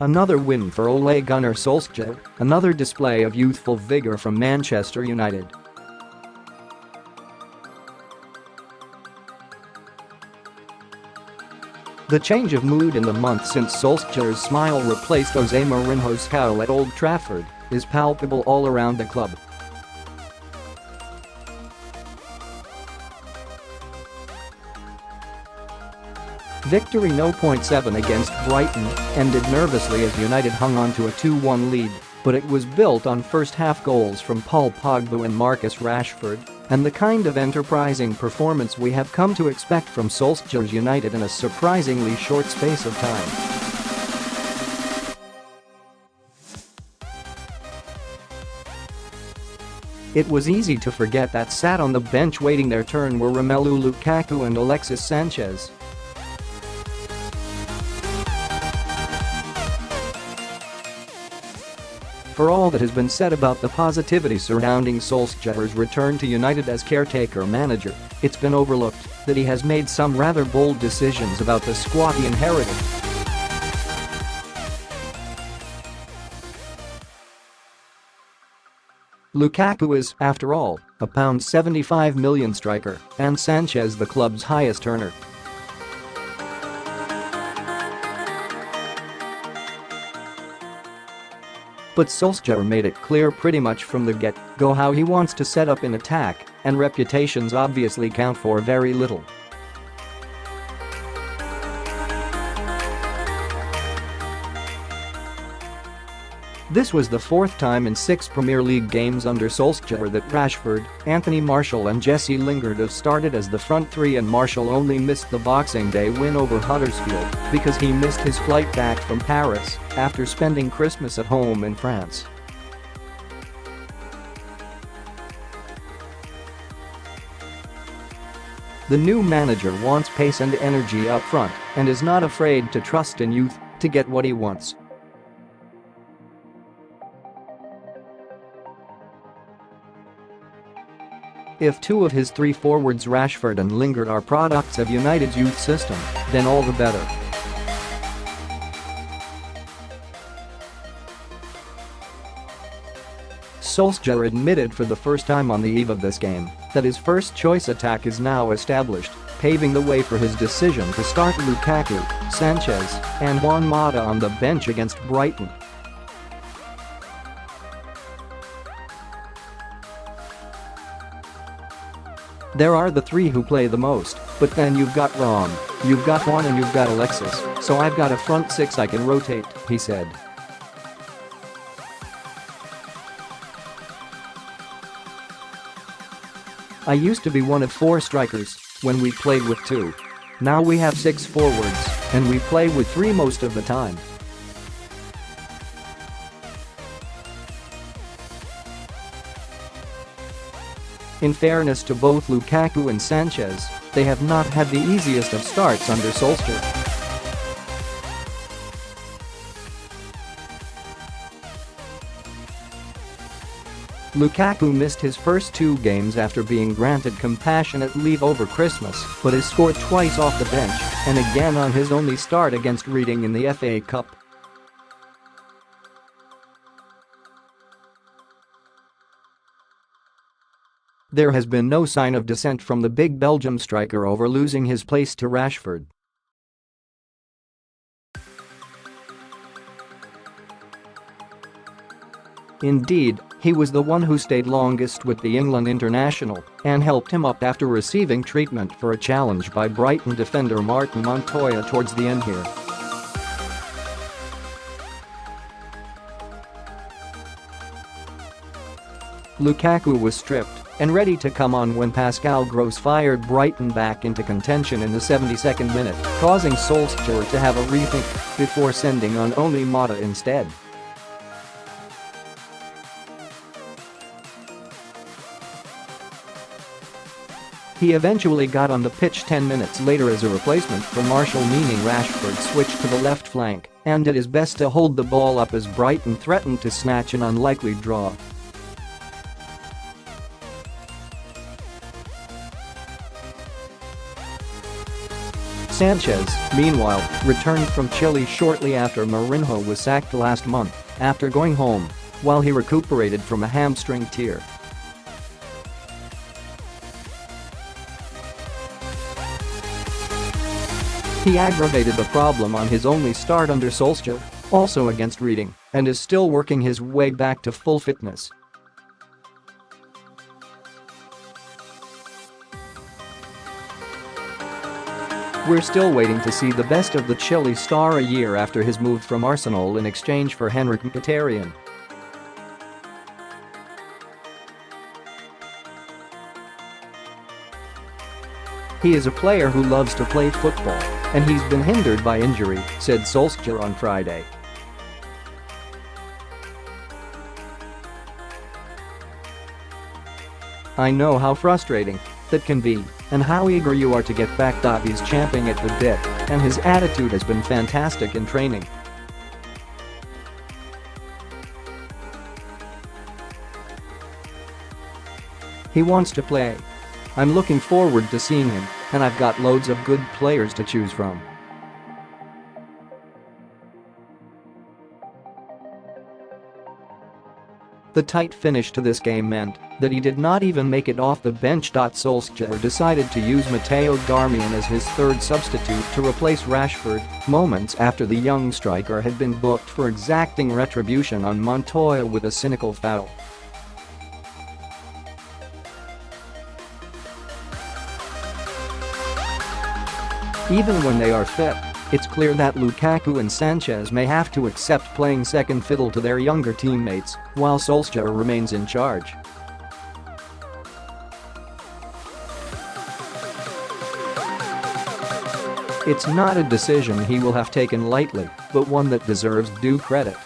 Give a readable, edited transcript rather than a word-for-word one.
Another win for Ole Gunnar Solskjaer, another display of youthful vigour from Manchester United. The change of mood in the month since Solskjaer's smile replaced Jose Mourinho's scowl at Old Trafford is palpable all around the club. Victory 0.7 against Brighton ended nervously as United hung on to a 2-1 lead, but it was built on first-half goals from Pogba and Marcus Rashford and the kind of enterprising performance we have come to expect from Solskjaer's United in a surprisingly short space of time. It was easy to forget that sat on the bench waiting their turn were Romelu Lukaku and Alexis Sanchez. For all that has been said about the positivity surrounding Solskjaer's return to United as caretaker manager, it's been overlooked that he has made some rather bold decisions about the squad he inherited. Lukaku is, after all, a £75 million striker, and Sanchez the club's highest earner. But Solskjaer made it clear pretty much from the get-go how he wants to set up in attack, and reputations obviously count for very little. This was the fourth time in 6 Premier League games under Solskjaer that Rashford, Martial and Jesse Lingard have started as the front three, and Martial only missed the Boxing Day win over Huddersfield because he missed his flight back from Paris after spending Christmas at home in France. The new manager wants pace and energy up front and is not afraid to trust in youth to get what he wants. If 2 of his 3 forwards, Rashford and Lingard, are products of United's youth system, then all the better. Solskjaer admitted for the first time on the eve of this game that his first-choice attack is now established, paving the way for his decision to start Lukaku, Sanchez, and Juan Mata on the bench against Brighton. There are the 3 who play the most, but then you've got Rom, you've got Juan and you've got Alexis, so I've got a front 6 I can rotate, he said. I used to be one of 4 strikers when we played with 2. Now we have 6 forwards, and we play with 3 most of the time. In fairness to both Lukaku and Sanchez, they have not had the easiest of starts under Solskjaer. Lukaku missed his first 2 games after being granted compassionate leave over Christmas, but has scored twice off the bench and again on his only start against Reading in the FA Cup. There has been no sign of dissent from the big Belgium striker over losing his place to Rashford. Indeed, he was the one who stayed longest with the England international and helped him up after receiving treatment for a challenge by Brighton defender Martin Montoya towards the end here. Lukaku was stripped and ready to come on when Pascal Gross fired Brighton back into contention in the 72nd minute, causing Solskjaer to have a rethink before sending on only Mata instead. He eventually got on the pitch 10 minutes later as a replacement for Martial, meaning Rashford switched to the left flank and did his best to hold the ball up as Brighton threatened to snatch an unlikely draw. Sanchez, meanwhile, returned from Chile shortly after Mourinho was sacked last month after going home while he recuperated from a hamstring tear. He aggravated the problem on his only start under Solskjaer, also against Reading, and is still working his way back to full fitness. We're still waiting to see the best of the Chile star a year after his move from Arsenal in exchange for Henrik Mkhitaryan. He is a player who loves to play football, and he's been hindered by injury, said Solskjaer on Friday. I know how frustrating that can be, and how eager you are to get back. He's champing at the bit, and his attitude has been fantastic in training. He wants to play. I'm looking forward to seeing him, and I've got loads of good players to choose from. The tight finish to this game meant that he did not even make it off the bench. Solskjaer decided to use Matteo Darmian as his third substitute to replace Rashford, moments after the young striker had been booked for exacting retribution on Montoya with a cynical foul. Even when they are fit, it's clear that Lukaku and Sanchez may have to accept playing second fiddle to their younger teammates while Solskjaer remains in charge. It's not a decision he will have taken lightly, but one that deserves due credit.